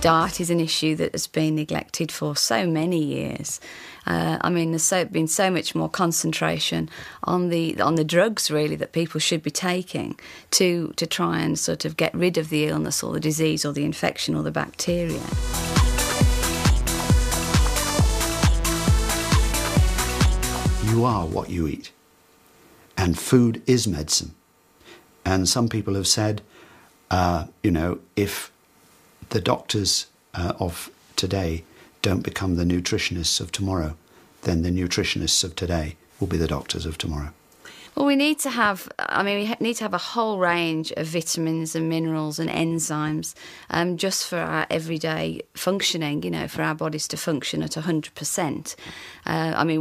Diet is an issue that has been neglected for so many years. I mean, there's been so much more concentration on the drugs, really, that people should be taking to try and sort of get rid of the illness or the disease or the infection or the bacteria. You are what you eat, and food is medicine. And some people have said, if the doctors of today don't become the nutritionists of tomorrow, then the nutritionists of today will be the doctors of tomorrow. Well, we need to have a whole range of vitamins and minerals and enzymes just for our everyday functioning, for our bodies to function at 100%.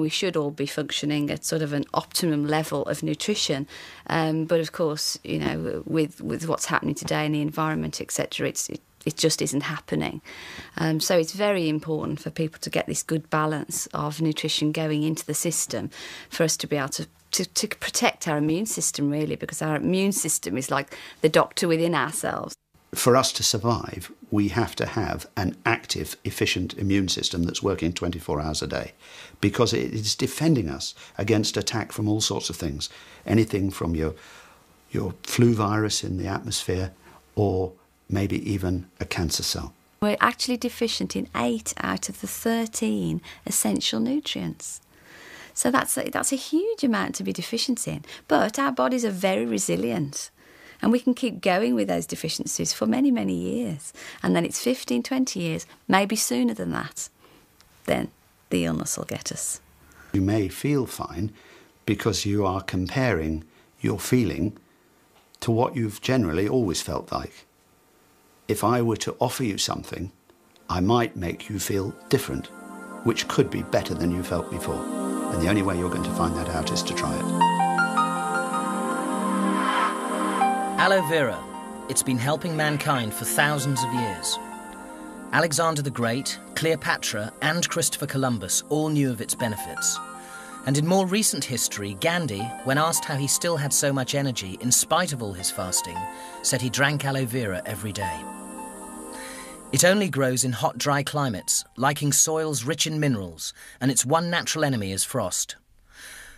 We should all be functioning at sort of an optimum level of nutrition. But of course, with what's happening today in the environment, etc., it just isn't happening. So it's very important for people to get this good balance of nutrition going into the system for us to be able to protect our immune system, really, because our immune system is like the doctor within ourselves. For us to survive, we have to have an active, efficient immune system that's working 24 hours a day, because it is defending us against attack from all sorts of things. Anything from your flu virus in the atmosphere, or maybe even a cancer cell. We're actually deficient in 8 out of the 13 essential nutrients. So that's a huge amount to be deficient in. But our bodies are very resilient, and we can keep going with those deficiencies for many, many years. And then it's 15, 20 years, maybe sooner than that, then the illness will get us. You may feel fine because you are comparing your feeling to what you've generally always felt like. If I were to offer you something, I might make you feel different, which could be better than you felt before. And the only way you're going to find that out is to try it. Aloe vera. It's been helping mankind for thousands of years. Alexander the Great, Cleopatra and Christopher Columbus all knew of its benefits. And in more recent history, Gandhi, when asked how he still had so much energy in spite of all his fasting, said he drank aloe vera every day. It only grows in hot, dry climates, liking soils rich in minerals, and its one natural enemy is frost.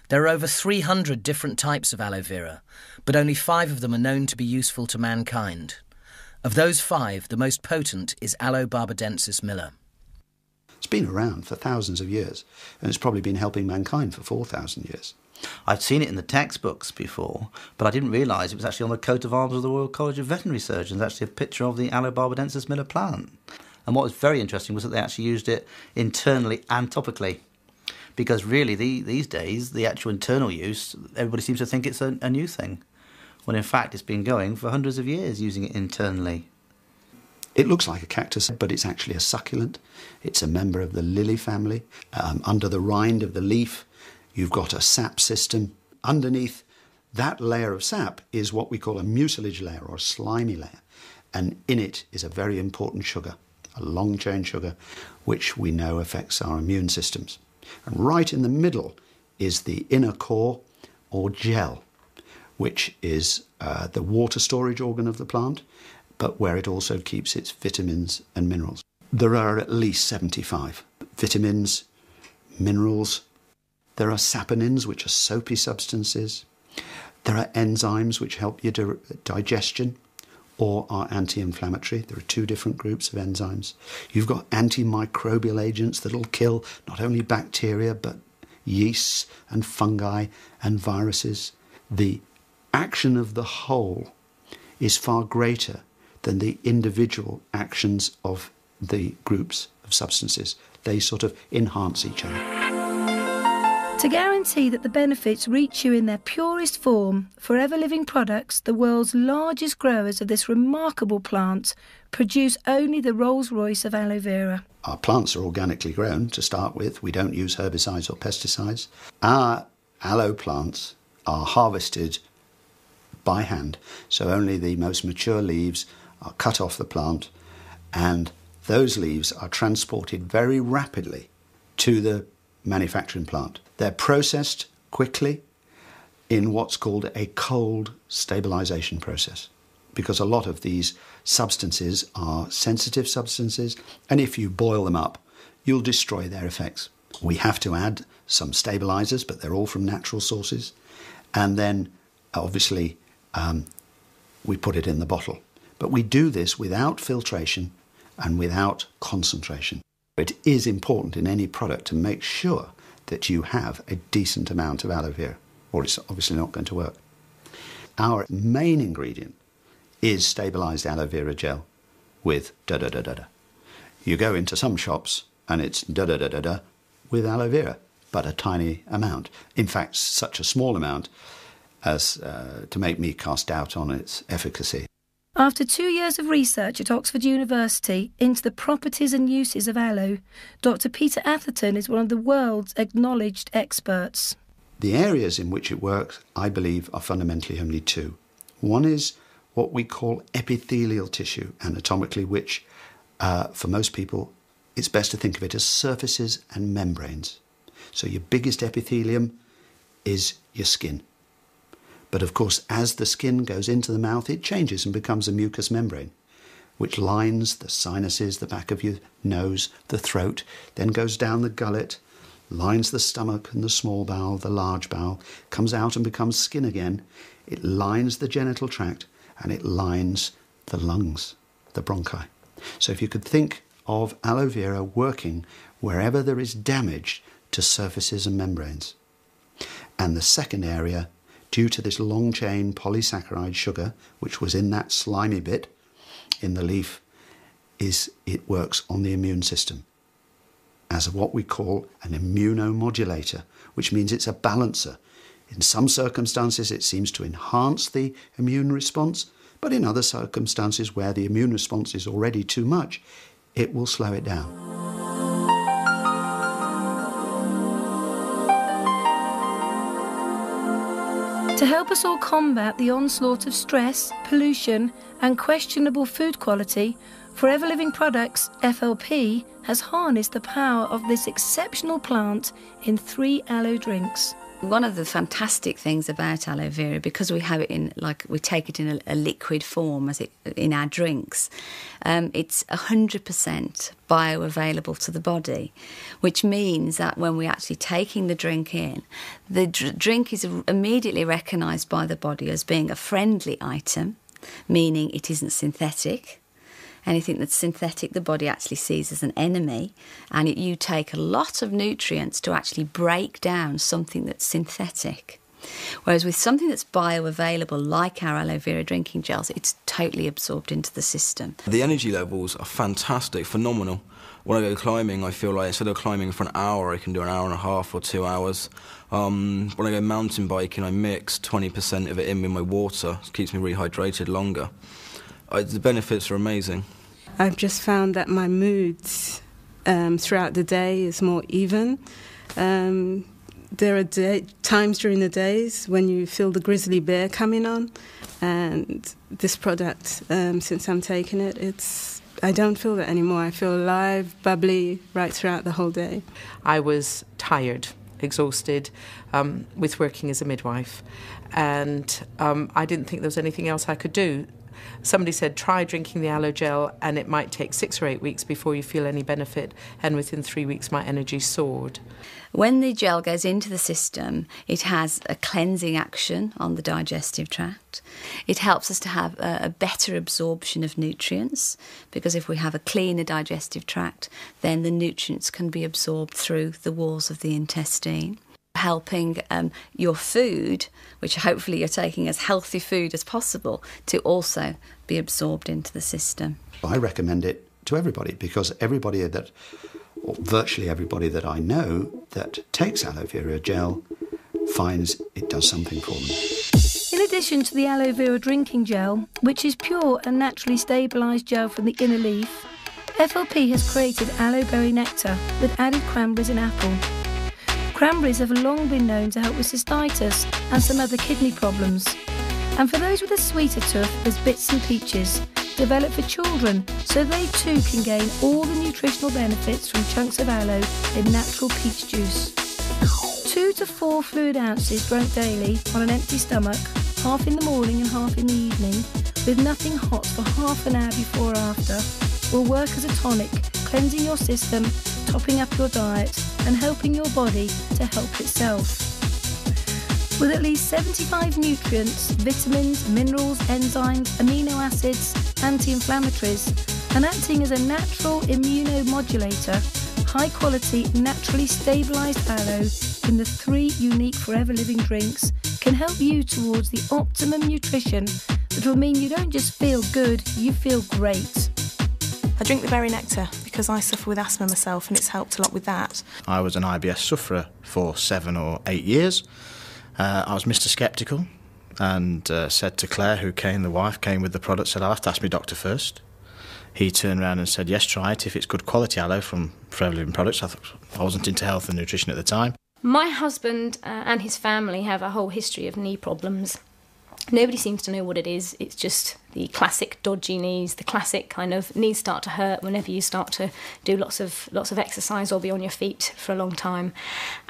There are over 300 different types of aloe vera, but only 5 of them are known to be useful to mankind. Of those 5, the most potent is Aloe barbadensis Miller. It's been around for thousands of years, and it's probably been helping mankind for 4,000 years. I'd seen it in the textbooks before, but I didn't realise it was actually on the coat of arms of the Royal College of Veterinary Surgeons, actually a picture of the Aloe barbadensis Miller plant. And what was very interesting was that they actually used it internally and topically, because really these days, the actual internal use, everybody seems to think it's a new thing, when in fact it's been going for hundreds of years using it internally. It looks like a cactus, but it's actually a succulent. It's a member of the lily family. Under the rind of the leaf, you've got a sap system. Underneath that layer of sap is what we call a mucilage layer, or a slimy layer. And in it is a very important sugar, a long-chain sugar, which we know affects our immune systems. And right in the middle is the inner core, or gel, which is the water storage organ of the plant, but where it also keeps its vitamins and minerals. There are at least 75 vitamins, minerals. There are saponins, which are soapy substances. There are enzymes which help your digestion or are anti-inflammatory. There are 2 different groups of enzymes. You've got antimicrobial agents that will kill not only bacteria but yeasts and fungi and viruses. The action of the whole is far greater than the individual actions of the groups of substances. They sort of enhance each other. To guarantee that the benefits reach you in their purest form, Forever Living Products, the world's largest growers of this remarkable plant, produce only the Rolls-Royce of aloe vera. Our plants are organically grown to start with. We don't use herbicides or pesticides. Our aloe plants are harvested by hand, so only the most mature leaves are cut off the plant, and those leaves are transported very rapidly to the manufacturing plant. They're processed quickly in what's called a cold stabilisation process. because a lot of these substances are sensitive substances, and if you boil them up, you'll destroy their effects. We have to add some stabilisers, but they're all from natural sources. And then, obviously, we put it in the bottle. But we do this without filtration and without concentration. It is important in any product to make sure that you have a decent amount of aloe vera, or it's obviously not going to work. Our main ingredient is stabilised aloe vera gel with da-da-da-da-da. You go into some shops and it's da-da-da-da-da with aloe vera, but a tiny amount. In fact, such a small amount as to make me cast doubt on its efficacy. After 2 years of research at Oxford University into the properties and uses of aloe, Dr. Peter Atherton is one of the world's acknowledged experts. The areas in which it works, I believe, are fundamentally only two. One is what we call epithelial tissue, anatomically, which, for most people, it's best to think of it as surfaces and membranes. So your biggest epithelium is your skin. But of course, as the skin goes into the mouth, it changes and becomes a mucous membrane, which lines the sinuses, the back of your nose, the throat, then goes down the gullet, lines the stomach and the small bowel, the large bowel, comes out and becomes skin again. It lines the genital tract and it lines the lungs, the bronchi. So if you could think of aloe vera working wherever there is damage to surfaces and membranes. And the second area, due to this long-chain polysaccharide sugar, which was in that slimy bit in the leaf, is it works on the immune system as what we call an immunomodulator, which means it's a balancer. In some circumstances, it seems to enhance the immune response, but in other circumstances where the immune response is already too much, it will slow it down. To help us all combat the onslaught of stress, pollution and questionable food quality, Forever Living Products, FLP, has harnessed the power of this exceptional plant in 3 aloe drinks. One of the fantastic things about aloe vera, because we have it in, like, we take it in a liquid form as it in our drinks, it's 100% bioavailable to the body, which means that when we're actually taking the drink in, the drink is immediately recognised by the body as being a friendly item, meaning it isn't synthetic. Anything that's synthetic, the body actually sees as an enemy, and you take a lot of nutrients to actually break down something that's synthetic. Whereas with something that's bioavailable, like our aloe vera drinking gels, it's totally absorbed into the system. The energy levels are fantastic, phenomenal. When I go climbing, I feel like instead of climbing for an hour, I can do an hour and a half or 2 hours. When I go mountain biking, I mix 20% of it in with my water. It keeps me rehydrated longer. The benefits are amazing. I've just found that my moods throughout the day is more even. There are times during the days when you feel the grizzly bear coming on, and this product, since I'm taking it, I don't feel that anymore. I feel alive, bubbly, right throughout the whole day. I was tired, exhausted, with working as a midwife, and I didn't think there was anything else I could do. Somebody said, try drinking the aloe gel and it might take 6 or 8 weeks before you feel any benefit, and within 3 weeks my energy soared. When the gel goes into the system, it has a cleansing action on the digestive tract. It helps us to have a better absorption of nutrients, because if we have a cleaner digestive tract, then the nutrients can be absorbed through the walls of the intestine. Helping your food, which hopefully you're taking as healthy food as possible, to also be absorbed into the system. I recommend it to everybody, because everybody that, or virtually everybody that I know that takes aloe vera gel finds it does something for them. In addition to the aloe vera drinking gel, which is pure and naturally stabilised gel from the inner leaf, FLP has created aloe berry nectar with added cranberries and apple. Cranberries have long been known to help with cystitis and some other kidney problems. And for those with a sweeter tooth, there's bits and peaches, developed for children, so they too can gain all the nutritional benefits from chunks of aloe in natural peach juice. 2 to 4 fluid ounces drunk daily on an empty stomach, half in the morning and half in the evening, with nothing hot for half an hour before or after will work as a tonic, cleansing your system, topping up your diet and helping your body to help itself. With at least 75 nutrients, vitamins, minerals, enzymes, amino acids, anti-inflammatories, and acting as a natural immunomodulator, high-quality, naturally stabilised aloe in the 3 unique Forever Living drinks can help you towards the optimum nutrition that will mean you don't just feel good, you feel great. I drink the berry nectar because I suffer with asthma myself, and it's helped a lot with that. I was an IBS sufferer for 7 or 8 years. I was Mr. Sceptical and said to Claire, who came, the wife, came with the product, said, I'll have to ask my doctor first. He turned around and said, yes, try it if it's good quality aloe from Forever Living products. I wasn't into health and nutrition at the time. My husband and his family have a whole history of knee problems. Nobody seems to know what it is. It's just the classic dodgy knees, the classic kind of knees start to hurt whenever you start to do lots of exercise or be on your feet for a long time.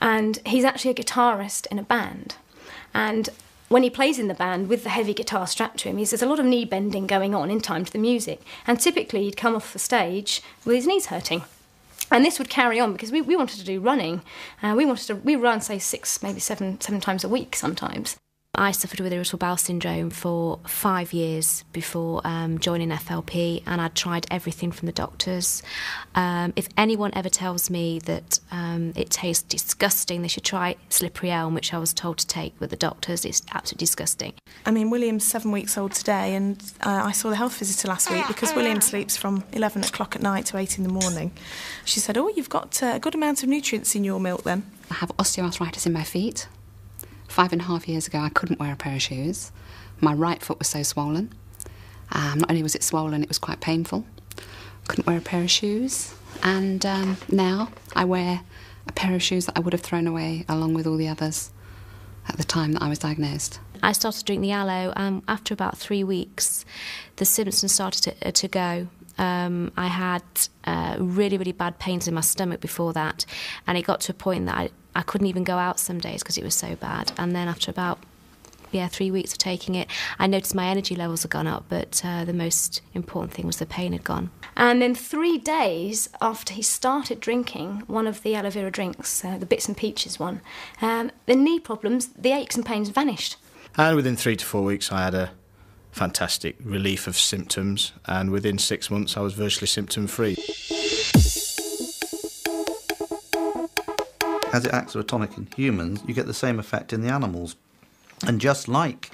And he's actually a guitarist in a band. And when he plays in the band with the heavy guitar strapped to him, there's a lot of knee bending going on in time to the music. And typically he'd come off the stage with his knees hurting. And this would carry on because we wanted to do running. We run, say, 6, maybe 7 times a week sometimes. I suffered with irritable bowel syndrome for 5 years before joining FLP, and I'd tried everything from the doctors. If anyone ever tells me that it tastes disgusting, they should try Slippery Elm, which I was told to take with the doctors. It's absolutely disgusting. I mean, William's 7 weeks old today, and I saw the health visitor last week because William sleeps from 11 o'clock at night to 8 in the morning. She said, you've got a good amount of nutrients in your milk then. I have osteoarthritis in my feet. 5.5 years ago, I couldn't wear a pair of shoes. My right foot was so swollen. Not only was it swollen, it was quite painful. Couldn't wear a pair of shoes. And now I wear a pair of shoes that I would have thrown away along with all the others at the time that I was diagnosed. I started to drink the aloe, and after about 3 weeks, the symptoms started to go. I had really, really bad pains in my stomach before that, and it got to a point that I couldn't even go out some days because it was so bad. And then after about 3 weeks of taking it, I noticed my energy levels had gone up, but the most important thing was the pain had gone. And then 3 days after he started drinking one of the aloe vera drinks, the Bits and Peaches one, the knee problems, the aches and pains vanished. And within 3 to 4 weeks, I had a fantastic relief of symptoms, and within 6 months, I was virtually symptom-free. As it acts as a tonic in humans, you get the same effect in the animals. And just like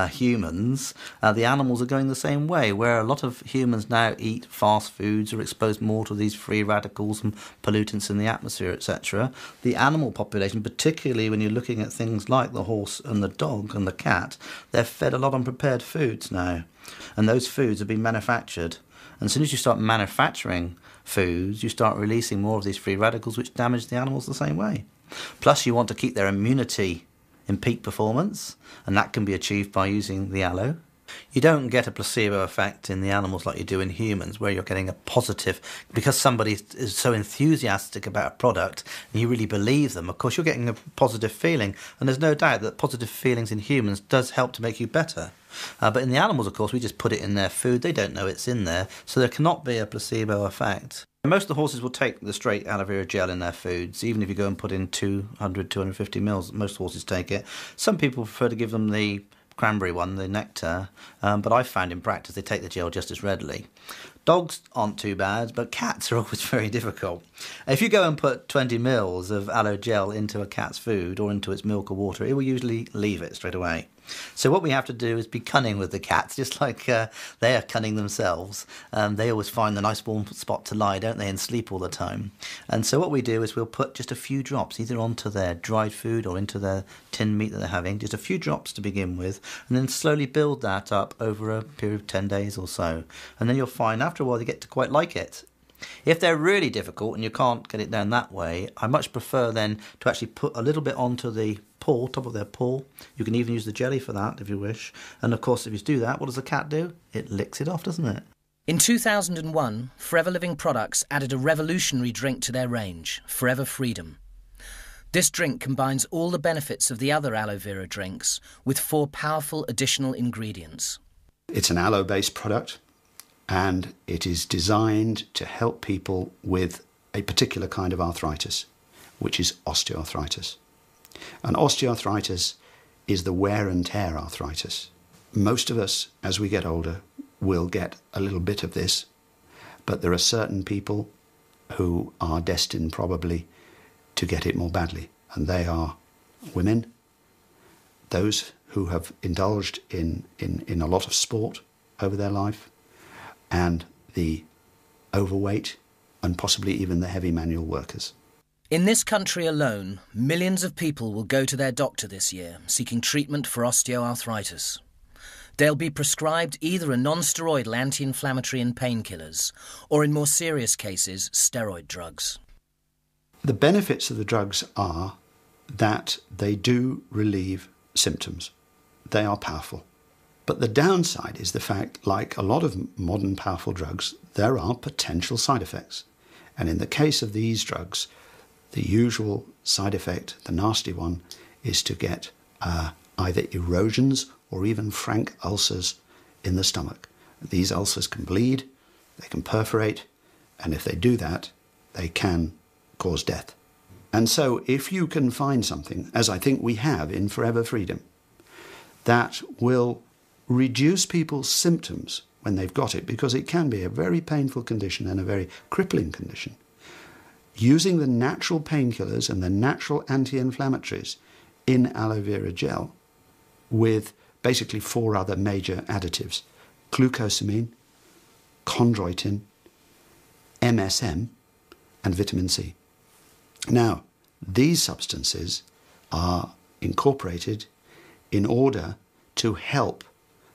humans, the animals are going the same way, where a lot of humans now eat fast foods, are exposed more to these free radicals and pollutants in the atmosphere, etc. The animal population, particularly when you're looking at things like the horse and the dog and the cat, they're fed a lot on prepared foods now. And those foods have been manufactured. And as soon as you start manufacturing foods, you start releasing more of these free radicals, which damage the animals the same way. Plus, you want to keep their immunity in peak performance, and that can be achieved by using the aloe. You don't get a placebo effect in the animals like you do in humans, where you're getting a positive, because somebody is so enthusiastic about a product and you really believe them. Of course, you're getting a positive feeling, and there's no doubt that positive feelings in humans does help to make you better. But in the animals, of course, we just put it in their food. They don't know it's in there, so there cannot be a placebo effect. Most of the horses will take the straight aloe vera gel in their foods, even if you go and put in 200, 250 mils. Most horses take it. Some people prefer to give them the cranberry one, the nectar, but I've found in practice they take the gel just as readily. Dogs aren't too bad, but cats are always very difficult. If you go and put 20 mils of aloe gel into a cat's food or into its milk or water, it will usually leave it straight away. So what we have to do is be cunning with the cats, just like they are cunning themselves. They always find the nice warm spot to lie, don't they, and sleep all the time. And so what we do is we'll put just a few drops, either onto their dried food or into their tinned meat that they're having, just a few drops to begin with, and then slowly build that up over a period of 10 days or so. And then you'll find after a while they get to quite like it. If they're really difficult and you can't get it down that way, I much prefer then to actually put a little bit onto the paw, top of their paw. You can even use the jelly for that if you wish. And of course, if you do that, what does a cat do? It licks it off, doesn't it? In 2001, Forever Living Products added a revolutionary drink to their range, Forever Freedom. This drink combines all the benefits of the other aloe vera drinks with 4 powerful additional ingredients. It's an aloe-based product, and it is designed to help people with a particular kind of arthritis, which is osteoarthritis. And osteoarthritis is the wear and tear arthritis. Most of us, as we get older, will get a little bit of this, but there are certain people who are destined probably to get it more badly, and they are women, those who have indulged in a lot of sport over their life, and the overweight, and possibly even the heavy manual workers. In this country alone, millions of people will go to their doctor this year seeking treatment for osteoarthritis. They'll be prescribed either a non-steroidal anti-inflammatory and painkillers, or in more serious cases, steroid drugs. The benefits of the drugs are that they do relieve symptoms. They are powerful. But the downside is the fact, like a lot of modern powerful drugs, there are potential side effects. And in the case of these drugs, the usual side effect, the nasty one, is to get either erosions or even frank ulcers in the stomach. These ulcers can bleed, they can perforate, and if they do that, they can cause death. And so if you can find something, as I think we have in Forever Freedom, that will reduce people's symptoms when they've got it, because it can be a very painful condition and a very crippling condition, using the natural painkillers and the natural anti-inflammatories in aloe vera gel with basically 4 other major additives: glucosamine, chondroitin, MSM, and vitamin C. Now, these substances are incorporated in order to help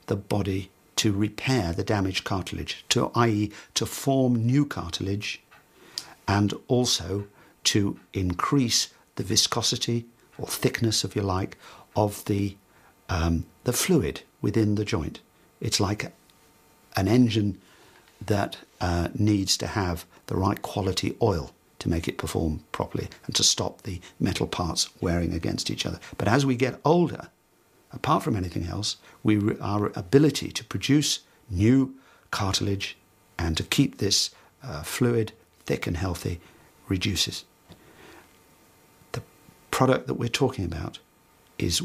the body to repair the damaged cartilage, i.e. to form new cartilage, and also to increase the viscosity or thickness, if you like, of the fluid within the joint. It's like an engine that needs to have the right quality oil to make it perform properly and to stop the metal parts wearing against each other. But as we get older, apart from anything else, our ability to produce new cartilage and to keep this fluid thick and healthy reduces. The product that we're talking about is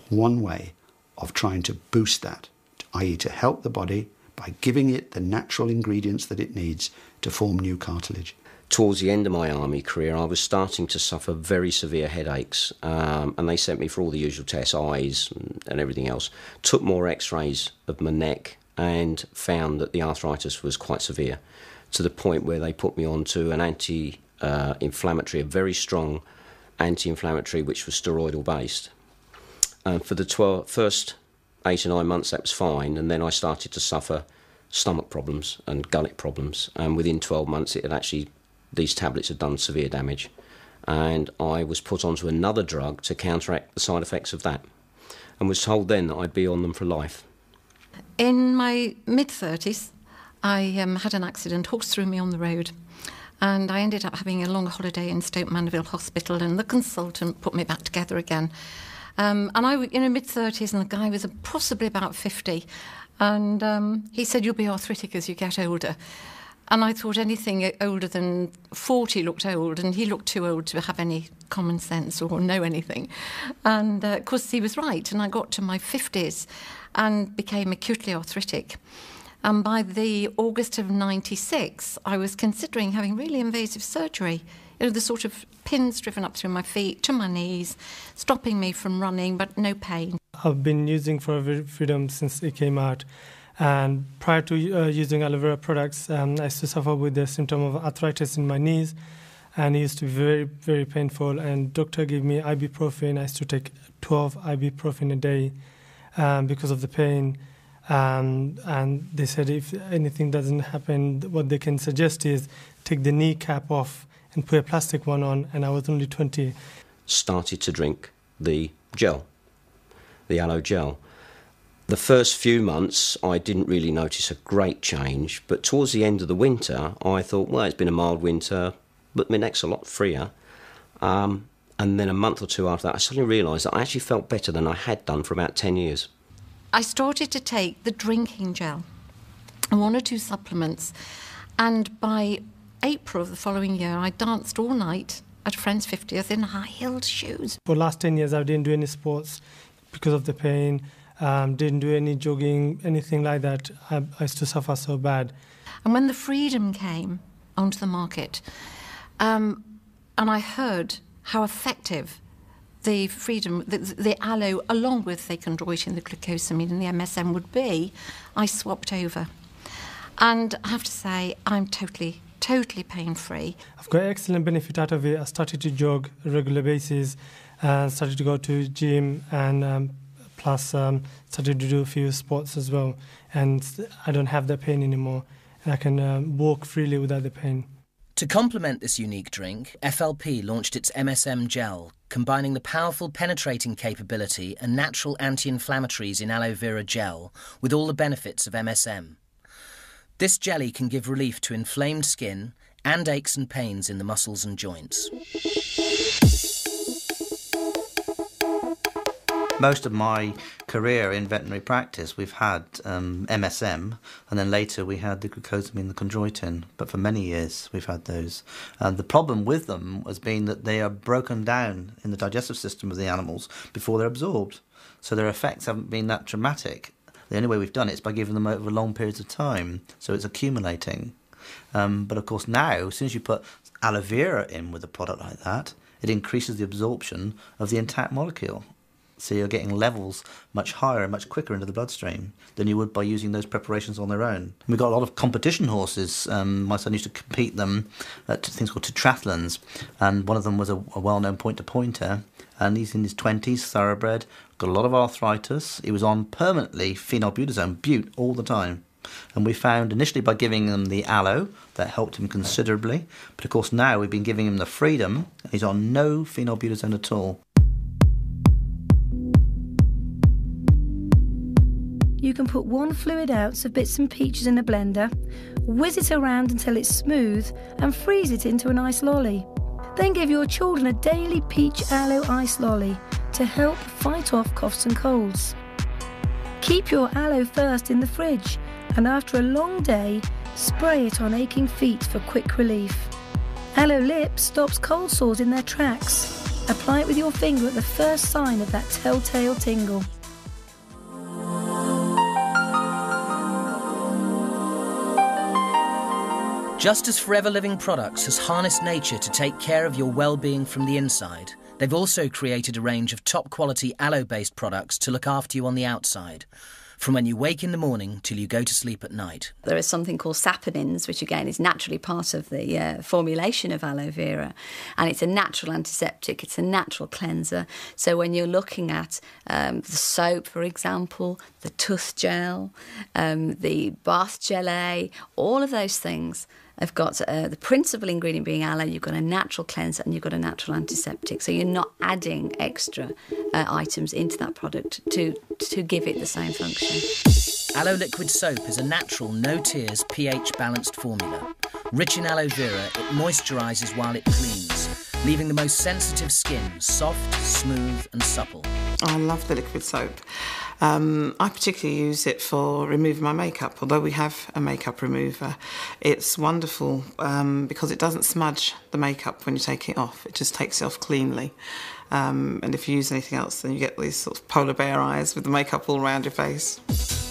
one way of trying to boost that, i.e. to help the body by giving it the natural ingredients that it needs to form new cartilage. Towards the end of my army career, I was starting to suffer very severe headaches, and they sent me for all the usual tests, eyes and everything else. Took more x-rays of my neck and found that the arthritis was quite severe, to the point where they put me onto an anti-inflammatory, a very strong anti-inflammatory, which was steroidal based. For the first 8 or 9 months, that was fine, and then I started to suffer stomach problems and gullet problems, and within 12 months these tablets had done severe damage, and I was put onto another drug to counteract the side effects of that, and was told then that I'd be on them for life. In my mid-30s, I had an accident, horse threw me on the road, and I ended up having a long holiday in Stoke Mandeville Hospital, and the consultant put me back together again. And I was in mid-30s, and the guy was possibly about 50, and he said, "You'll be arthritic as you get older." And I thought anything older than 40 looked old, and he looked too old to have any common sense or know anything. And of course, he was right, and I got to my 50s and became acutely arthritic. And by the August of 96, I was considering having really invasive surgery. You know, the sort of pins driven up through my feet to my knees, stopping me from running, but no pain. I've been using Forever Freedom since it came out. And prior to using aloe vera products, I used to suffer with the symptom of arthritis in my knees, and it used to be very, very painful. And doctor gave me ibuprofen. I used to take 12 ibuprofen a day because of the pain. And they said if anything doesn't happen, what they can suggest is take the kneecap off and put a plastic one on, and I was only 20. Started to drink the gel, the aloe gel. The first few months, I didn't really notice a great change, but towards the end of the winter, I thought, well, it's been a mild winter, but my neck's a lot freer. And then a month or two after that, I suddenly realised that I actually felt better than I had done for about 10 years. I started to take the drinking gel and 1 or 2 supplements. And by April of the following year, I danced all night at a friend's 50th in high-heeled shoes. For the last 10 years, I didn't do any sports because of the pain, didn't do any jogging, anything like that. I used to suffer so bad. And when the Freedom came onto the market, and I heard how effective the Freedom, the aloe, along with the chondroitin, the glucosamine and the MSM would be, I swapped over. And I have to say, I'm totally pain-free. I've got excellent benefit out of it. I started to jog on a regular basis, started to go to gym, and plus started to do a few sports as well. And I don't have that pain anymore. And I can walk freely without the pain. To complement this unique drink, FLP launched its MSM gel, combining the powerful penetrating capability and natural anti-inflammatories in aloe vera gel with all the benefits of MSM. This jelly can give relief to inflamed skin and aches and pains in the muscles and joints. Most of my career in veterinary practice, we've had MSM, and then later we had the glucosamine, the chondroitin, but for many years we've had those. And the problem with them has been that they are broken down in the digestive system of the animals before they're absorbed, so their effects haven't been that dramatic. The only way we've done it is by giving them over long periods of time, so it's accumulating. But of course now, as soon as you put aloe vera in with a product like that, it increases the absorption of the intact molecule. So you're getting levels much higher and much quicker into the bloodstream than you would by using those preparations on their own. We've got a lot of competition horses. My son used to compete them at things called tetrathlons, and one of them was a well-known point-to-pointer, and he's in his 20s, thoroughbred, got a lot of arthritis. He was on permanently phenylbutazone, bute, all the time. And we found initially by giving him the aloe, that helped him considerably. But of course now we've been giving him the Freedom, and he's on no phenylbutazone at all. You can put 1 fluid ounce of bits and peaches in a blender, whiz it around until it's smooth, and freeze it into an ice lolly. Then give your children a daily peach aloe ice lolly to help fight off coughs and colds. Keep your aloe first in the fridge, and after a long day, spray it on aching feet for quick relief. Aloe Lip stops cold sores in their tracks. Apply it with your finger at the first sign of that telltale tingle. Just as Forever Living Products has harnessed nature to take care of your well-being from the inside, they've also created a range of top-quality aloe-based products to look after you on the outside, from when you wake in the morning till you go to sleep at night. There is something called saponins, which again is naturally part of the formulation of aloe vera, and it's a natural antiseptic, it's a natural cleanser. So when you're looking at the soap, for example, the tooth gel, the bath gelée, all of those things have got the principal ingredient being aloe. You've got a natural cleanser and you've got a natural antiseptic. So you're not adding extra items into that product to give it the same function. Aloe Liquid Soap is a natural, no-tears, pH-balanced formula. Rich in aloe vera, it moisturises while it cleans, leaving the most sensitive skin soft, smooth and supple. I love the liquid soap. I particularly use it for removing my makeup, although we have a makeup remover. It's wonderful because it doesn't smudge the makeup when you take it off. It just takes it off cleanly. And if you use anything else, then you get these sort of polar bear eyes with the makeup all around your face.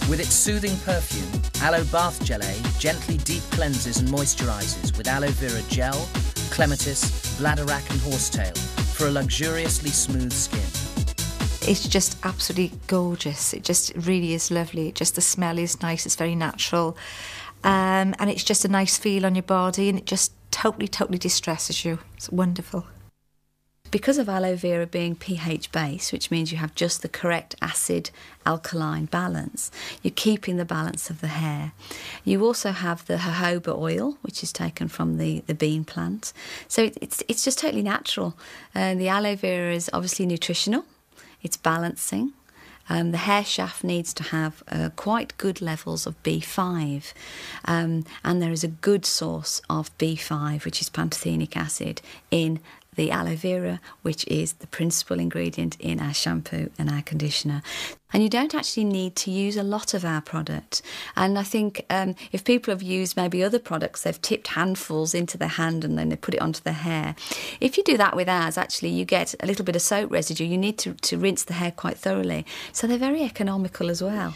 With its soothing perfume, Aloe Bath Gelée gently deep cleanses and moisturises with aloe vera gel, clematis, bladderwrack and horsetail for a luxuriously smooth skin. It's just absolutely gorgeous. It just really is lovely. Just the smell is nice. It's very natural. And it's just a nice feel on your body, and it just totally distresses you. It's wonderful. Because of aloe vera being pH based, which means you have just the correct acid-alkaline balance, you're keeping the balance of the hair. You also have the jojoba oil, which is taken from the bean plant. So it's just totally natural. And the aloe vera is obviously nutritional. It's balancing. The hair shaft needs to have quite good levels of B5, and there is a good source of B5, which is pantothenic acid, in the aloe vera, which is the principal ingredient in our shampoo and our conditioner. And you don't actually need to use a lot of our product. And I think if people have used maybe other products, they've tipped handfuls into their hand and then they put it onto their hair. If you do that with ours, actually, you get a little bit of soap residue. You need to rinse the hair quite thoroughly. So they're very economical as well.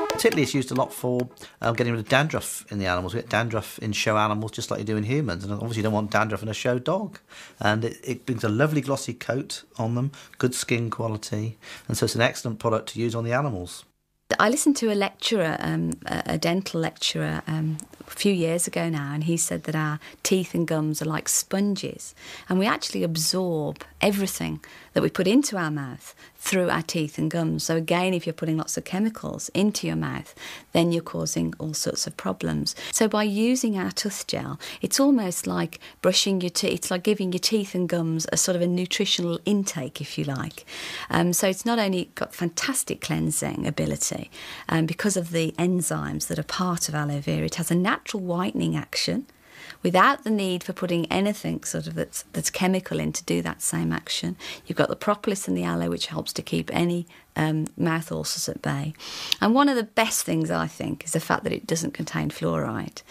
Particularly, it's used a lot for getting rid of dandruff in the animals. We get dandruff in show animals just like you do in humans, and obviously you don't want dandruff in a show dog. And it brings a lovely glossy coat on them, good skin quality, and so it's an excellent product to use on the animals. I listened to a lecturer, a dental lecturer, a few years ago now, and he said that our teeth and gums are like sponges, and we actually absorb everything that we put into our mouth through our teeth and gums. So again, if you're putting lots of chemicals into your mouth, then you're causing all sorts of problems. So by using our tooth gel, it's almost like brushing your teeth. It's like giving your teeth and gums a sort of a nutritional intake, if you like. So it's not only got fantastic cleansing ability, because of the enzymes that are part of aloe vera, it has a natural whitening action, without the need for putting anything sort of that's chemical in to do that same action. You've got the propolis and the aloe, which helps to keep any mouth ulcers at bay. And one of the best things, I think, is the fact that it doesn't contain fluoride.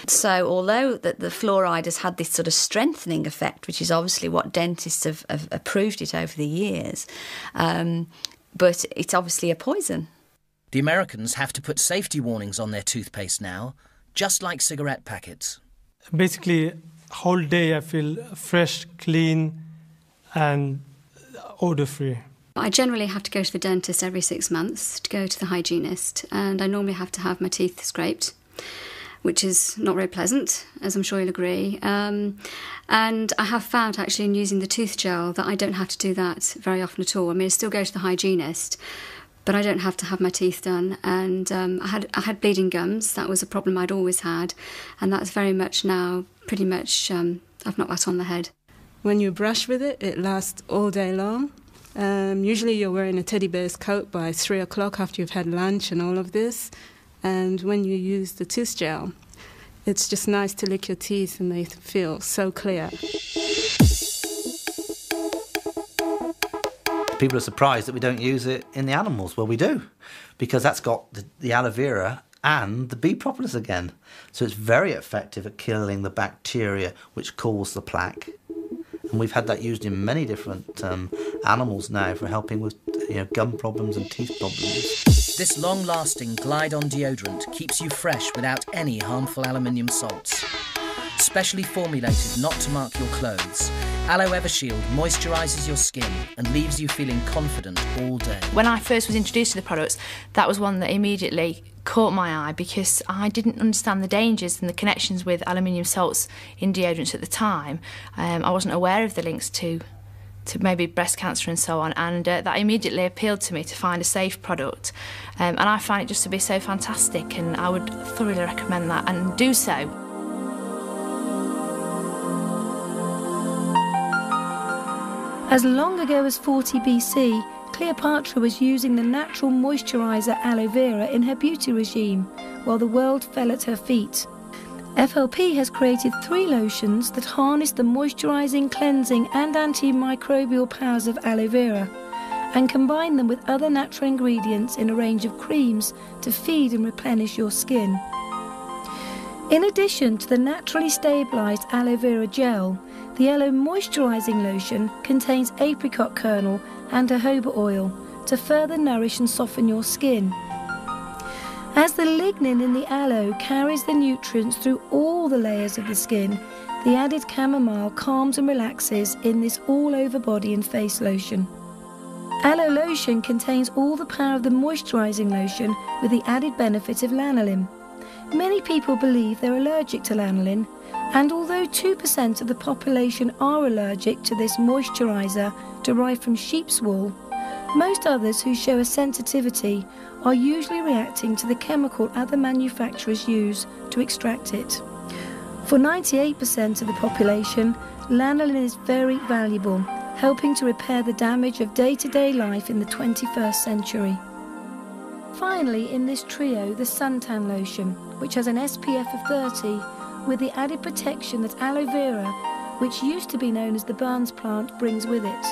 So although the fluoride has had this sort of strengthening effect, which is obviously what dentists have approved it over the years, but it's obviously a poison. The Americans have to put safety warnings on their toothpaste now, just like cigarette packets. Basically, whole day I feel fresh, clean and odour-free. I generally have to go to the dentist every 6 months to go to the hygienist, and I normally have to have my teeth scraped, which is not very pleasant, as I'm sure you'll agree. And I have found, actually, in using the tooth gel, that I don't have to do that very often at all. I mean, I still go to the hygienist, but I don't have to have my teeth done. And I had bleeding gums. That was a problem I'd always had, and that's very much now, pretty much, I've knocked that on the head. When you brush with it, it lasts all day long. Usually you're wearing a teddy bear's coat by 3 o'clock after you've had lunch and all of this. And when you use the tooth gel, it's just nice to lick your teeth and they feel so clear. People are surprised that we don't use it in the animals. Well, we do, because that's got the aloe vera and the bee propolis again. So it's very effective at killing the bacteria which cause the plaque. And we've had that used in many different animals now for helping with gum problems and teeth problems. This long-lasting Glide-On deodorant keeps you fresh without any harmful aluminium salts. Specially formulated not to mark your clothes, Aloe Evershield moisturises your skin and leaves you feeling confident all day. When I first was introduced to the products, that was one that immediately caught my eye because I didn't understand the dangers and the connections with aluminium salts in deodorants at the time. I wasn't aware of the links to maybe breast cancer and so on, and that immediately appealed to me to find a safe product. And I find it just to be so fantastic, and I would thoroughly recommend that and do so. As long ago as 40 BC, Cleopatra was using the natural moisturiser aloe vera in her beauty regime, while the world fell at her feet. FLP has created 3 lotions that harness the moisturising, cleansing and antimicrobial powers of aloe vera, and combine them with other natural ingredients in a range of creams to feed and replenish your skin. In addition to the naturally stabilised aloe vera gel, the Aloe Moisturising Lotion contains apricot kernel and jojoba oil to further nourish and soften your skin. As the lignin in the aloe carries the nutrients through all the layers of the skin, the added chamomile calms and relaxes in this all-over body and face lotion. Aloe lotion contains all the power of the moisturising lotion with the added benefit of lanolin. Many people believe they're allergic to lanolin, and although 2% of the population are allergic to this moisturiser derived from sheep's wool, most others who show a sensitivity are usually reacting to the chemical other manufacturers use to extract it. For 98% of the population, lanolin is very valuable, helping to repair the damage of day-to-day life in the 21st century. Finally, in this trio, the suntan lotion, which has an SPF of 30, with the added protection that aloe vera, which used to be known as the Barnes plant, brings with it.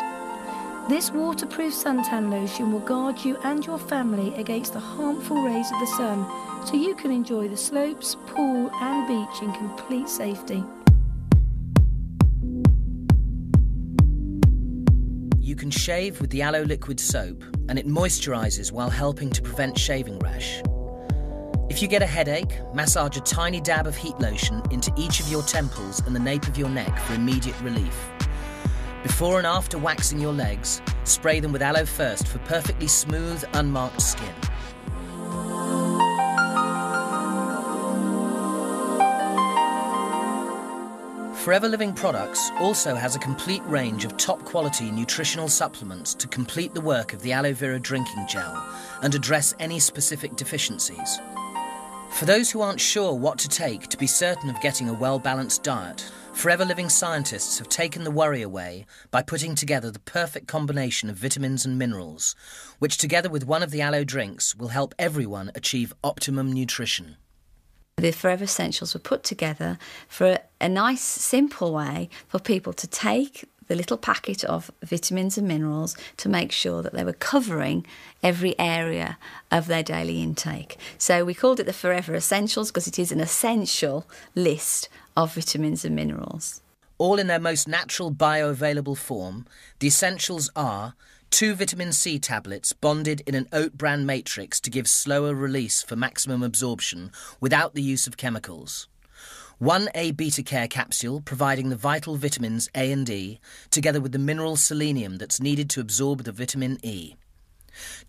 This waterproof suntan lotion will guard you and your family against the harmful rays of the sun, so you can enjoy the slopes, pool and beach in complete safety. You can shave with the aloe liquid soap, and it moisturises while helping to prevent shaving rash. If you get a headache, massage a tiny dab of heat lotion into each of your temples and the nape of your neck for immediate relief. Before and after waxing your legs, spray them with aloe first for perfectly smooth, unmarked skin. Forever Living Products also has a complete range of top-quality nutritional supplements to complete the work of the aloe vera drinking gel and address any specific deficiencies. For those who aren't sure what to take to be certain of getting a well-balanced diet, Forever Living scientists have taken the worry away by putting together the perfect combination of vitamins and minerals, which together with one of the aloe drinks will help everyone achieve optimum nutrition. The Forever Essentials were put together for a nice, simple way for people to take the little packet of vitamins and minerals to make sure that they were covering every area of their daily intake. So we called it the Forever Essentials because it is an essential list of vitamins and minerals. All in their most natural bioavailable form, the essentials are 2 vitamin C tablets bonded in an oat bran matrix to give slower release for maximum absorption without the use of chemicals. 1 A-beta care capsule providing the vital vitamins A and E, together with the mineral selenium that's needed to absorb the vitamin E.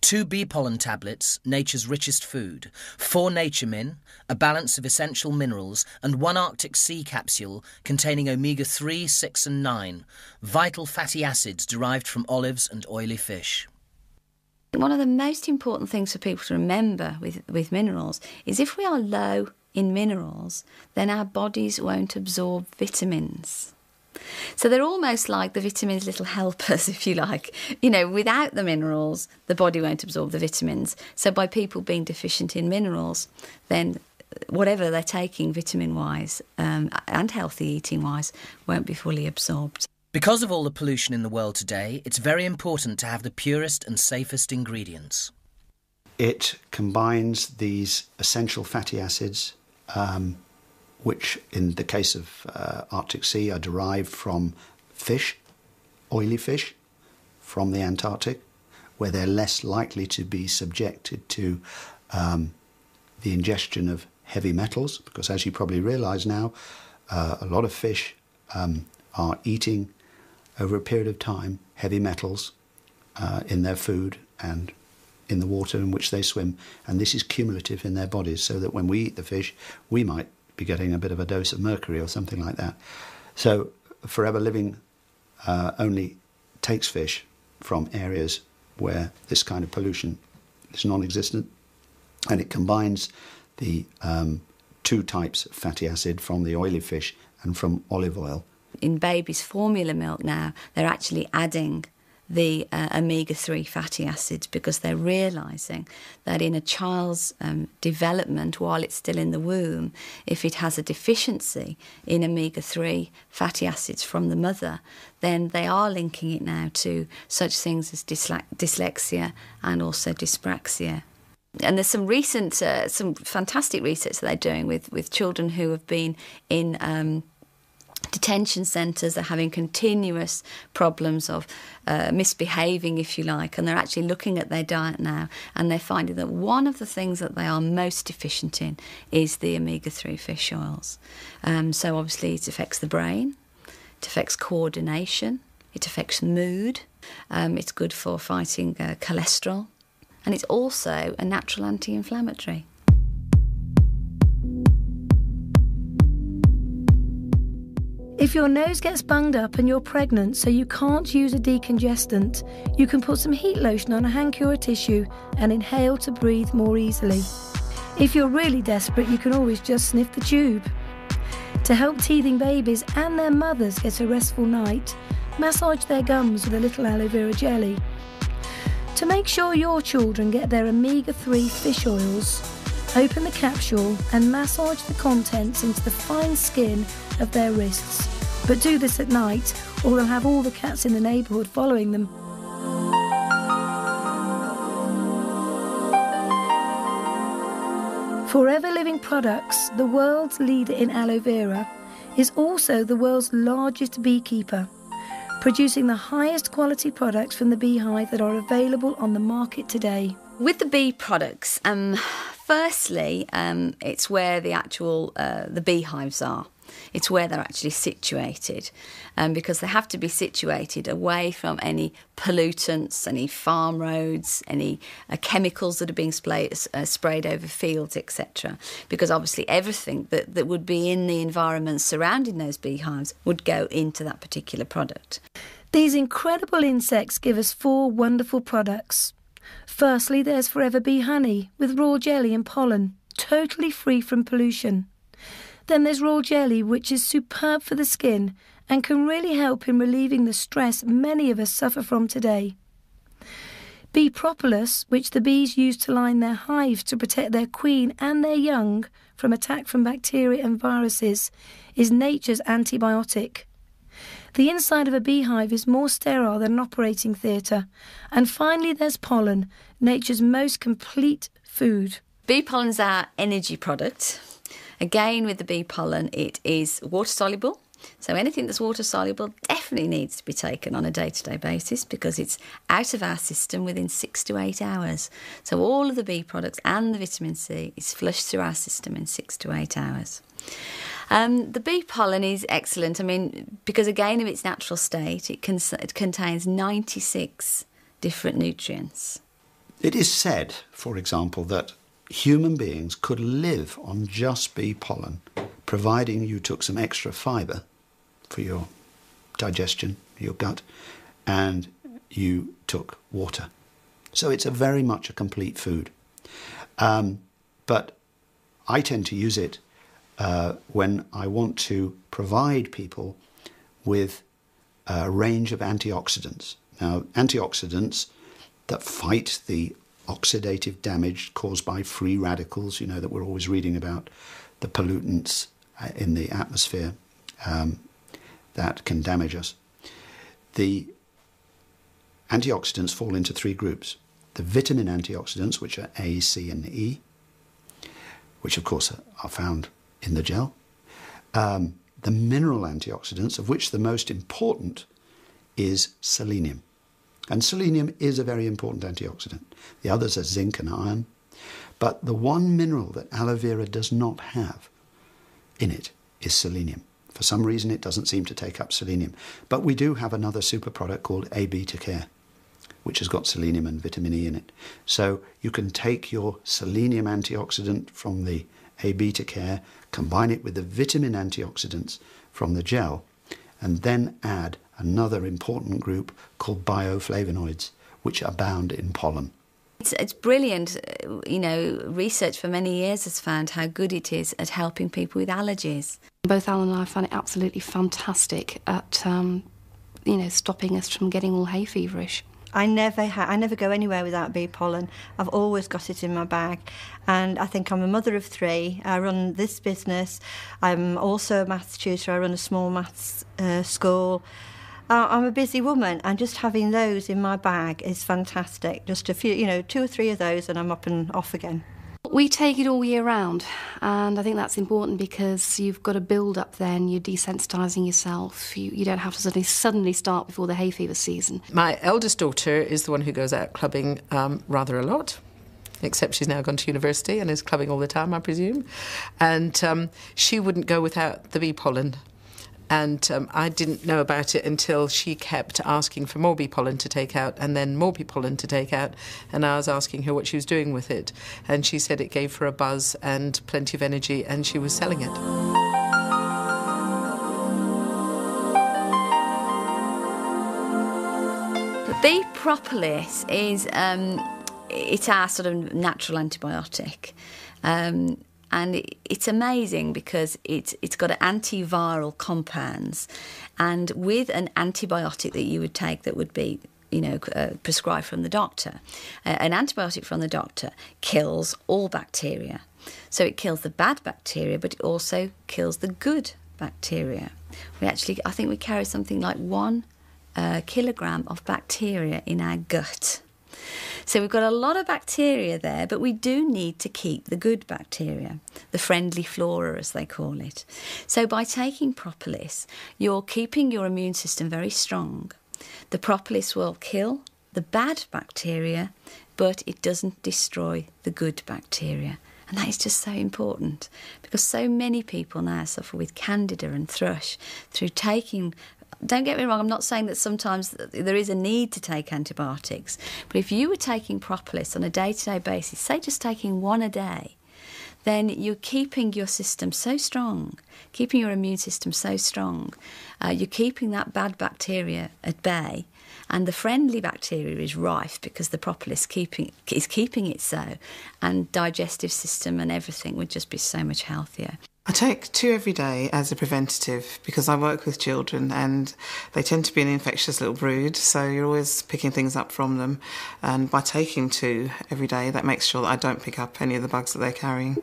2 bee pollen tablets, nature's richest food, 4 Naturemin, a balance of essential minerals, and 1 Arctic Sea capsule containing omega-3, 6 and 9, vital fatty acids derived from olives and oily fish. One of the most important things for people to remember with minerals is if we are low in minerals, then our bodies won't absorb vitamins. So they're almost like the vitamins' little helpers, if you like. You know, without the minerals, the body won't absorb the vitamins. So by people being deficient in minerals, then whatever they're taking vitamin-wise and healthy eating-wise won't be fully absorbed. Because of all the pollution in the world today, it's very important to have the purest and safest ingredients. It combines these essential fatty acids, which in the case of Arctic Sea are derived from fish, oily fish, from the Antarctic, where they're less likely to be subjected to the ingestion of heavy metals, because as you probably realise now, a lot of fish are eating, over a period of time, heavy metals in their food and in the water in which they swim, and this is cumulative in their bodies, so that when we eat the fish, we might be getting a bit of a dose of mercury or something like that. So Forever Living only takes fish from areas where this kind of pollution is non-existent, and it combines the 2 types of fatty acid from the oily fish and from olive oil. In babies' formula milk now, they're actually adding the omega-3 fatty acids because they're realising that in a child's development while it's still in the womb, if it has a deficiency in omega-3 fatty acids from the mother, then they are linking it now to such things as dyslexia and also dyspraxia. And there's some recent, some fantastic research that they're doing with children who have been in detention centres. Are having continuous problems of misbehaving, if you like, and they're actually looking at their diet now, and they're finding that one of the things that they are most deficient in is the omega-3 fish oils. So obviously it affects the brain, it affects coordination, it affects mood, it's good for fighting cholesterol, and it's also a natural anti-inflammatory. If your nose gets bunged up and you're pregnant so you can't use a decongestant, you can put some heat lotion on a hanky or a tissue and inhale to breathe more easily. If you're really desperate, you can always just sniff the tube. To help teething babies and their mothers get a restful night, massage their gums with a little aloe vera jelly. To make sure your children get their omega-3 fish oils, open the capsule and massage the contents into the fine skin of their wrists. But do this at night, or they'll have all the cats in the neighbourhood following them. Forever Living Products, the world's leader in aloe vera, is also the world's largest beekeeper, producing the highest quality products from the beehive that are available on the market today. With the bee products, firstly, it's where the actual the beehives are. It's where they're actually situated, because they have to be situated away from any pollutants, any farm roads, any chemicals that are being sprayed over fields, etc. Because obviously everything that would be in the environment surrounding those beehives would go into that particular product. These incredible insects give us 4 wonderful products. Firstly, there's Forever Bee Honey with raw jelly and pollen, totally free from pollution. Then there's raw jelly, which is superb for the skin and can really help in relieving the stress many of us suffer from today. Bee Propolis, which the bees use to line their hives to protect their queen and their young from attack from bacteria and viruses, is nature's antibiotic. The inside of a beehive is more sterile than an operating theatre. And finally there's pollen, nature's most complete food. Bee pollen's our energy product. Again, with the bee pollen, it is water-soluble. So anything that's water-soluble definitely needs to be taken on a day-to-day basis because it's out of our system within 6 to 8 hours. So all of the bee products and the vitamin C is flushed through our system in 6 to 8 hours. The bee pollen is excellent, because again, of its natural state, it contains 96 different nutrients. It is said, for example, that human beings could live on just bee pollen, providing you took some extra fibre for your digestion, your gut, and you took water. So it's very much a complete food. But I tend to use it when I want to provide people with a range of antioxidants. Now, antioxidants that fight the oxidative damage caused by free radicals, that we're always reading about, the pollutants in the atmosphere that can damage us. The antioxidants fall into 3 groups. The vitamin antioxidants, which are A, C and E, which of course are found in the gel. The mineral antioxidants, of which the most important is selenium. And selenium is a very important antioxidant. The others are zinc and iron. But the one mineral that aloe vera does not have in it is selenium. For some reason, it doesn't seem to take up selenium. But we do have another super product called A-beta care, which has got selenium and vitamin E in it. So you can take your selenium antioxidant from the A-beta care, combine it with the vitamin antioxidants from the gel, and then add another important group called bioflavonoids, which abound in pollen. It's brilliant. Research for many years has found how good it is at helping people with allergies. Both Alan and I find it absolutely fantastic at, stopping us from getting all hay feverish. I never go anywhere without bee pollen. I've always got it in my bag. And I think I'm a mother of 3. I run this business. I'm also a maths tutor. I run a small maths school. I'm a busy woman, and just having those in my bag is fantastic. Just a few, 2 or 3 of those and I'm up and off again. We take it all year round, and I think that's important because you've got to build up then, you're desensitising yourself. You don't have to suddenly start before the hay fever season. My eldest daughter is the one who goes out clubbing rather a lot, except she's now gone to university and is clubbing all the time, I presume. And she wouldn't go without the bee pollen. And I didn't know about it until she kept asking for more bee pollen to take out and then more bee pollen to take out. And I was asking her what she was doing with it. And she said it gave her a buzz and plenty of energy, and she was selling it. The bee propolis is it's our sort of natural antibiotic. And it's amazing because it's got antiviral compounds, and with an antibiotic that you would take that would be, prescribed from the doctor, an antibiotic from the doctor kills all bacteria. So it kills the bad bacteria, but it also kills the good bacteria. I think we carry something like 1 kilogram of bacteria in our gut. So we've got a lot of bacteria there, but we do need to keep the good bacteria, the friendly flora as they call it. So by taking propolis, you're keeping your immune system very strong. The propolis will kill the bad bacteria, but it doesn't destroy the good bacteria. And that is just so important, because so many people now suffer with candida and thrush through taking... Don't get me wrong, I'm not saying that sometimes there is a need to take antibiotics, but if you were taking propolis on a day-to-day basis, say just taking 1 a day, then you're keeping your system so strong, keeping your immune system so strong, you're keeping that bad bacteria at bay, and the friendly bacteria is rife because the propolis is keeping it so, and digestive system and everything would just be so much healthier. I take 2 every day as a preventative because I work with children and they tend to be an infectious little brood, so you're always picking things up from them. And by taking 2 every day, that makes sure that I don't pick up any of the bugs that they're carrying.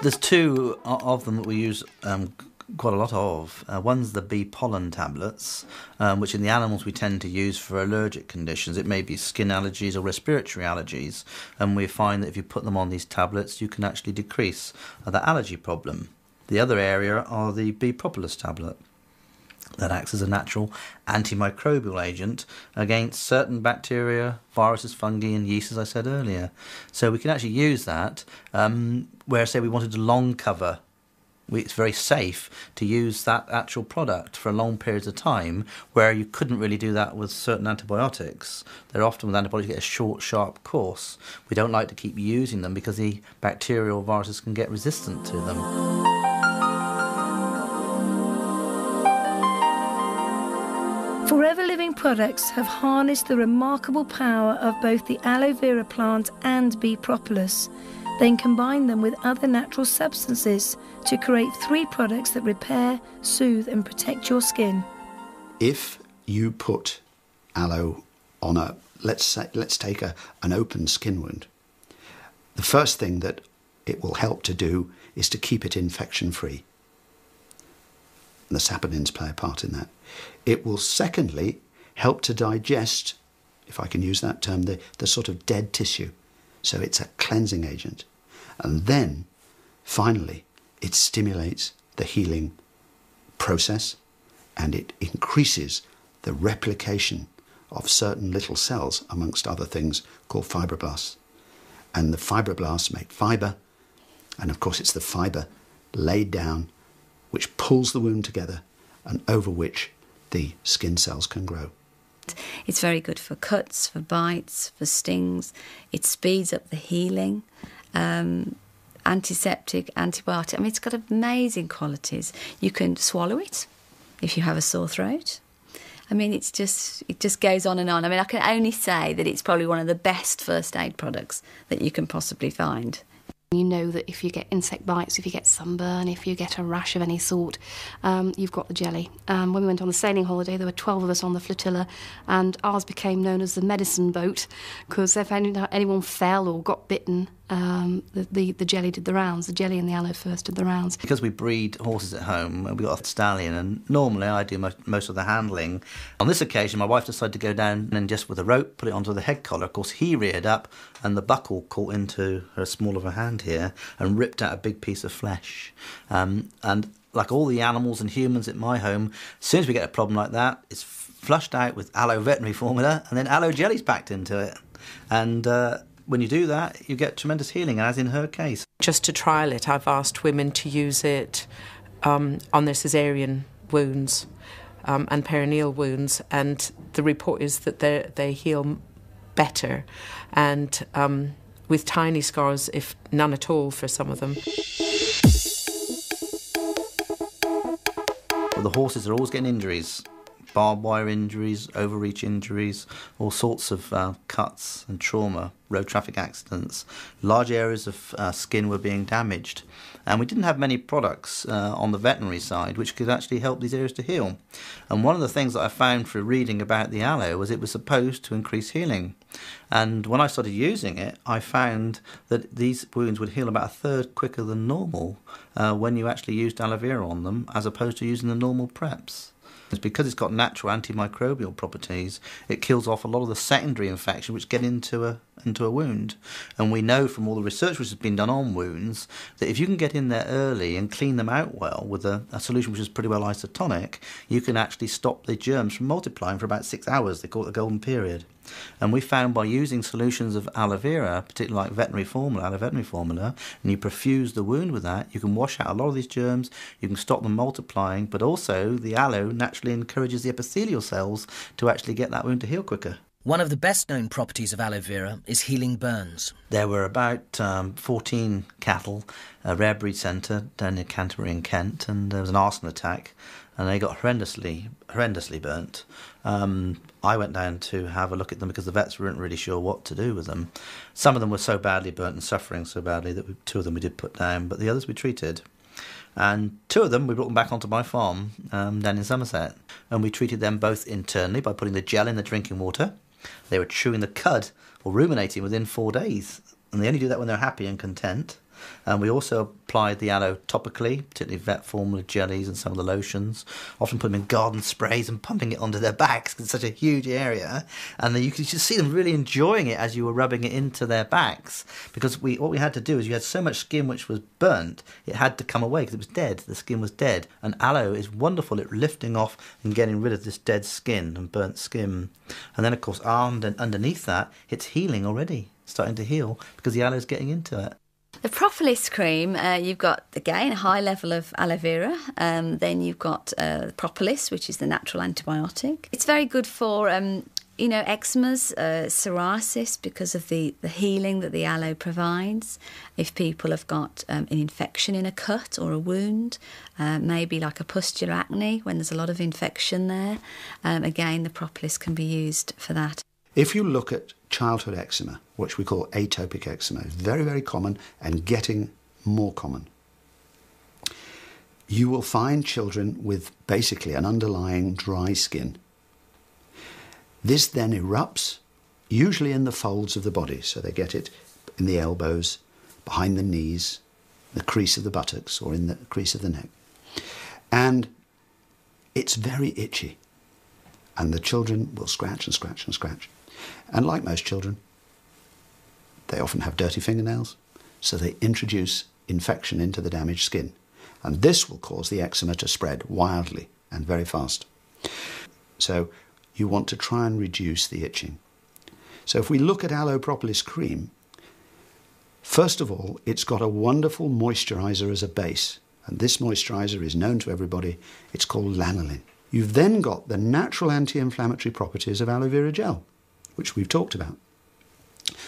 There's 2 of them that we use quite a lot of. One's the bee pollen tablets, which in the animals we tend to use for allergic conditions. It may be skin allergies or respiratory allergies, and we find that if you put them on these tablets, you can actually decrease the allergy problem. The other area are the bee propolis tablet. That acts as a natural antimicrobial agent against certain bacteria, viruses, fungi and yeast, as I said earlier. So we can actually use that where, say, we wanted to long cover. It's very safe to use that actual product for long periods of time, where you couldn't really do that with certain antibiotics. They're often with antibiotics, you get a short, sharp course. We don't like to keep using them because the bacterial viruses can get resistant to them. Forever Living products have harnessed the remarkable power of both the aloe vera plant and bee propolis, then combine them with other natural substances to create 3 products that repair, soothe and protect your skin. If you put aloe on let's take an open skin wound, the first thing that it will help to do is to keep it infection-free. The saponins play a part in that. It will secondly help to digest, if I can use that term, the sort of dead tissue. So it's a cleansing agent. And then, finally, it stimulates the healing process, and it increases the replication of certain little cells, amongst other things, called fibroblasts. And the fibroblasts make fibre, and of course it's the fibre laid down which pulls the wound together and over which the skin cells can grow. It's very good for cuts, for bites, for stings. It speeds up the healing. Antiseptic, antibiotic. I mean, it's got amazing qualities. You can swallow it if you have a sore throat. I mean, it just goes on and on. I mean, I can only say that it's probably one of the best first aid products that you can possibly find. You know that if you get insect bites, if you get sunburn, if you get a rash of any sort, you've got the jelly. When we went on the sailing holiday, there were 12 of us on the flotilla, and ours became known as the medicine boat, because if anyone fell or got bitten, the jelly did the rounds. The jelly and the aloe first did the rounds. Because we breed horses at home, we've got a stallion, and normally I do most of the handling. On this occasion, my wife decided to go down and just with a rope put it onto the head collar. Of course, he reared up, and the buckle caught into her small of her hand here and ripped out a big piece of flesh. And like all the animals and humans at my home, as soon as we get a problem like that, it's flushed out with aloe veterinary formula, and then aloe jelly's packed into it. And when you do that, you get tremendous healing, as in her case. Just to trial it, I've asked women to use it on their caesarean wounds and perineal wounds, and the report is that they heal better, and with tiny scars, if none at all, for some of them. Well, the horses are always getting injuries barbed wire injuries, overreach injuries, all sorts of cuts and trauma, road traffic accidents. Large areas of skin were being damaged. And we didn't have many products on the veterinary side which could actually help these areas to heal. And one of the things that I found through reading about the aloe was it was supposed to increase healing. And when I started using it, I found that these wounds would heal about a third quicker than normal when you actually used aloe vera on them, as opposed to using the normal preps. It's because it's got natural antimicrobial properties, it kills off a lot of the secondary infection which get into a wound. And we know from all the research which has been done on wounds that if you can get in there early and clean them out well with a solution which is pretty well isotonic, you can actually stop the germs from multiplying for about 6 hours. They call it the golden period. And we found by using solutions of aloe vera, particularly like aloe veterinary formula, and you perfuse the wound with that, you can wash out a lot of these germs, you can stop them multiplying, but also the aloe naturally encourages the epithelial cells to actually get that wound to heal quicker. One of the best-known properties of aloe vera is healing burns. There were about 14 cattle, a rare breed centre down near Canterbury in Kent, and there was an arson attack, and they got horrendously burnt. I went down to have a look at them because the vets weren't really sure what to do with them. Some of them were so badly burnt and suffering so badly that 2 of them we did put down, but the others we treated. And 2 of them we brought them back onto my farm down in Somerset, and we treated them both internally by putting the gel in the drinking water. They were chewing the cud or ruminating within 4 days, and they only do that when they're happy and content. And we also applied the aloe topically, particularly vet formula jellies and some of the lotions, often put them in garden sprays and pumping it onto their backs because it's such a huge area. And then you could just see them really enjoying it as you were rubbing it into their backs, because what we had to do is you had so much skin which was burnt, it had to come away because it was dead. The skin was dead. And aloe is wonderful at lifting off and getting rid of this dead skin and burnt skin. And then, of course, underneath that, it's healing already, starting to heal because the aloe is getting into it. The Propolis cream, you've got, again, a high level of aloe vera. Then you've got Propolis, which is the natural antibiotic. It's very good for, eczemas, psoriasis, because of the healing that the aloe provides. If people have got an infection in a cut or a wound, maybe like a pustular acne, when there's a lot of infection there, again, the Propolis can be used for that. If you look at childhood eczema, which we call atopic eczema, it's very, very common and getting more common. You will find children with basically an underlying dry skin. This then erupts, usually in the folds of the body, so they get it in the elbows, behind the knees, the crease of the buttocks, or in the crease of the neck. And it's very itchy, and the children will scratch and scratch and scratch. And like most children, they often have dirty fingernails, so they introduce infection into the damaged skin. And this will cause the eczema to spread wildly and very fast. So you want to try and reduce the itching. So if we look at Aloe Propolis cream, first of all, it's got a wonderful moisturiser as a base. And this moisturiser is known to everybody. It's called lanolin. You've then got the natural anti-inflammatory properties of aloe vera gel, which we've talked about.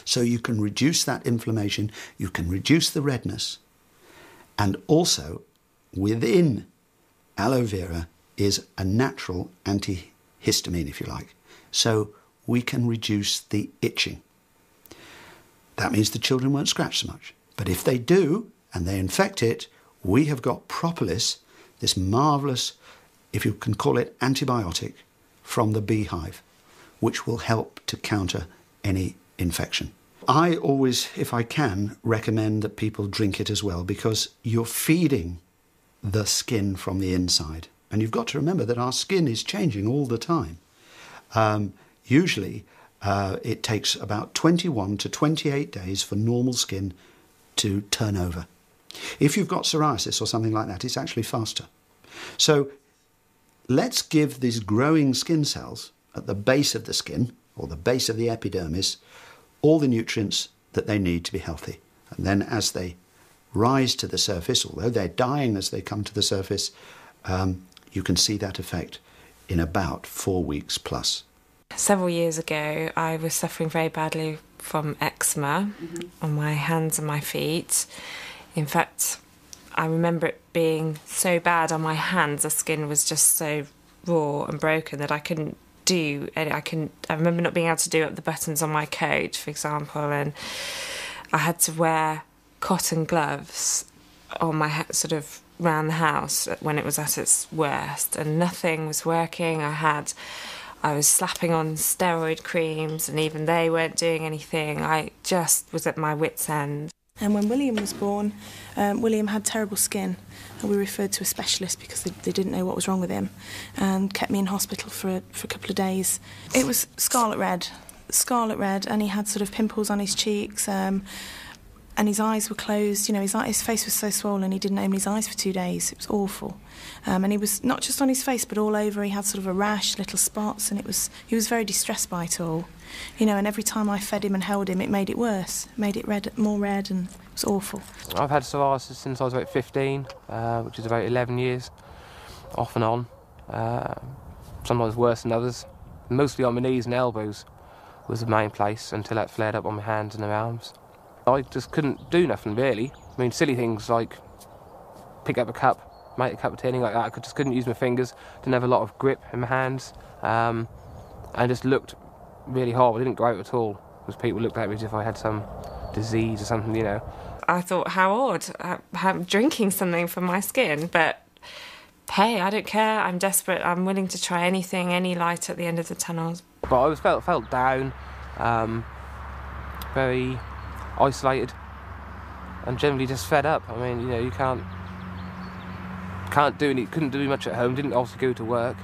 So you can reduce that inflammation, you can reduce the redness, and also within aloe vera is a natural antihistamine, if you like. So we can reduce the itching. That means the children won't scratch so much. But if they do, and they infect it, we have got Propolis, this marvellous, if you can call it, antibiotic from the beehive, which will help to counter any infection. I always, if I can, recommend that people drink it as well, because you're feeding the skin from the inside. And you've got to remember that our skin is changing all the time. Usually, it takes about 21 to 28 days for normal skin to turn over. If you've got psoriasis or something like that, it's actually faster. So let's give these growing skin cells at the base of the skin, or the base of the epidermis, all the nutrients that they need to be healthy. And then as they rise to the surface, although they're dying as they come to the surface, you can see that effect in about 4 weeks plus. Several years ago, I was suffering very badly from eczema on my hands and my feet. In fact, I remember it being so bad on my hands, the skin was just so raw and broken that I couldn't do. And I remember not being able to do up the buttons on my coat, for example, and I had to wear cotton gloves on my sort of around the house when it was at its worst, and nothing was working. I was slapping on steroid creams, and even they weren't doing anything. I just was at my wit's end. And when William was born, William had terrible skin, and we referred to a specialist because they didn't know what was wrong with him, and kept me in hospital for a couple of days. It was scarlet red, and he had sort of pimples on his cheeks, and his eyes were closed. You know, his face was so swollen he didn't open his eyes for 2 days. It was awful. And he was not just on his face but all over. He had sort of a rash, little spots, and he was very distressed by it all. You know, and every time I fed him and held him, it made it worse. It made it more red, and it was awful. I've had psoriasis since I was about 15, which is about 11 years, off and on. Sometimes worse than others. Mostly on my knees and elbows was the main place until that flared up on my hands and my arms. I just couldn't do nothing, really. I mean, silly things like pick up a cup, make a cup of tea, anything like that. I just couldn't use my fingers, didn't have a lot of grip in my hands, and just looked really horrible. I didn't grow out at all, because people looked at me as if I had some disease or something, you know. I thought, how odd, I'm drinking something for my skin, but hey, I don't care, I'm desperate, I'm willing to try anything, any light at the end of the tunnel. But I felt down, very isolated, and generally just fed up. I mean, you know, you couldn't do much at home, didn't obviously go to work.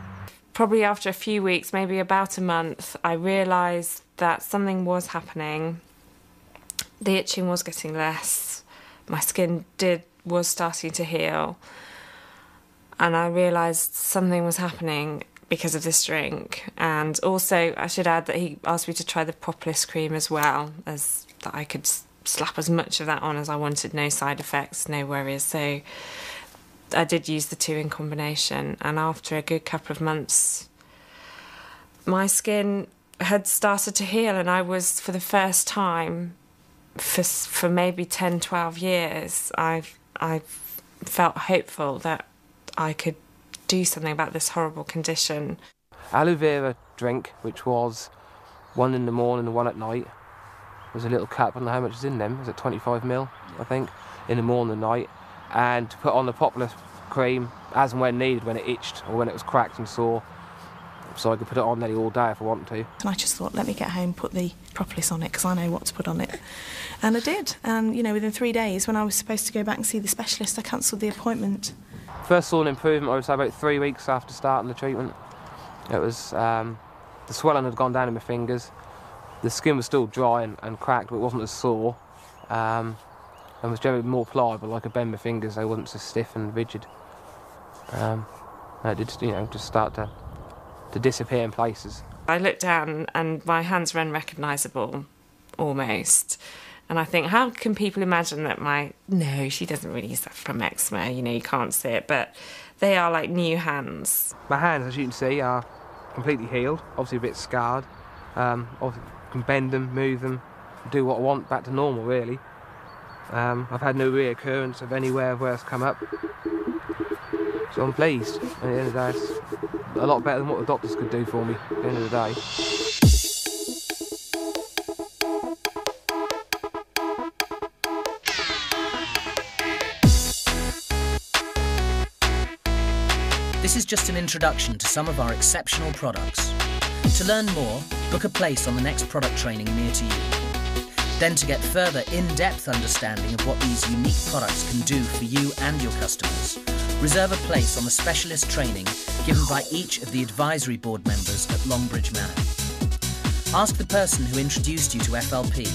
Probably after a few weeks, maybe about a month, I realised that something was happening. The itching was getting less, my skin was starting to heal, and I realised something was happening because of this drink. And also, I should add that he asked me to try the Propolis cream as well, as that I could slap as much of that on as I wanted, no side effects, no worries. So I did use the two in combination, and after a good couple of months, my skin had started to heal, and I was, for the first time, for maybe 10, 12 years, I felt hopeful that I could do something about this horrible condition. Aloe vera drink, which was one in the morning and one at night. There's a little cup, I don't know how much is in them, is it 25ml, I think, in the morning and night, and to put on the Propolis cream as and when needed, when it itched or when it was cracked and sore, so I could put it on nearly all day if I wanted to. And I just thought, let me get home, put the Propolis on it, because I know what to put on it. And I did, and you know, within 3 days, when I was supposed to go back and see the specialist, I cancelled the appointment. First saw an improvement, I would say, about 3 weeks after starting the treatment. It was, the swelling had gone down in my fingers. The skin was still dry and cracked, but it wasn't as sore, and was generally more pliable. Like I bend my fingers, they wasn't so stiff and rigid. And it did, you know, just start to disappear in places. I looked down and my hands were unrecognisable, almost. And I think, how can people imagine that no, she doesn't really suffer from eczema, you know, you can't see it, but they are like new hands. My hands, as you can see, are completely healed, obviously a bit scarred. Obviously can bend them, move them, do what I want, back to normal, really. I've had no reoccurrence of anywhere where it's come up. So I'm pleased. At the end of the day, it's a lot better than what the doctors could do for me at the end of the day. This is just an introduction to some of our exceptional products. To learn more, book a place on the next product training near to you. Then, to get further in-depth understanding of what these unique products can do for you and your customers, reserve a place on the specialist training given by each of the advisory board members at Longbridge Manor. Ask the person who introduced you to FLP,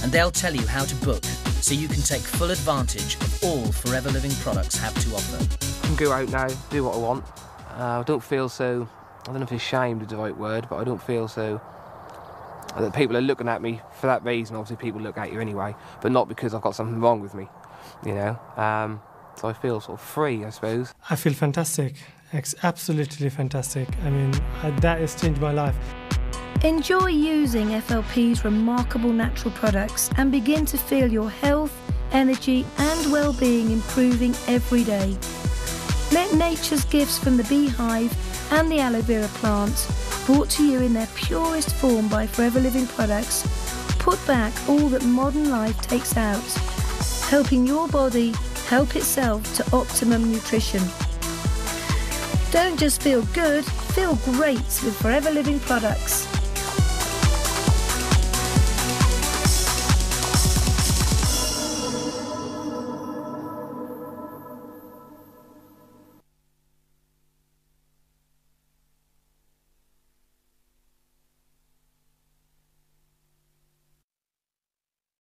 and they'll tell you how to book, so you can take full advantage of all Forever Living products have to offer. I can go out now, do what I want. I don't feel so, I don't know if ashamed is the right word, but I don't feel so that people are looking at me for that reason. Obviously people look at you anyway, but not because I've got something wrong with me, you know. So I feel sort of free, I suppose. I feel fantastic, absolutely fantastic. I mean, that has changed my life. Enjoy using FLP's remarkable natural products and begin to feel your health, energy and well-being improving every day. Let nature's gifts from the beehive and the aloe vera plant, brought to you in their purest form by Forever Living Products, put back all that modern life takes out, helping your body help itself to optimum nutrition. Don't just feel good, feel great with Forever Living Products.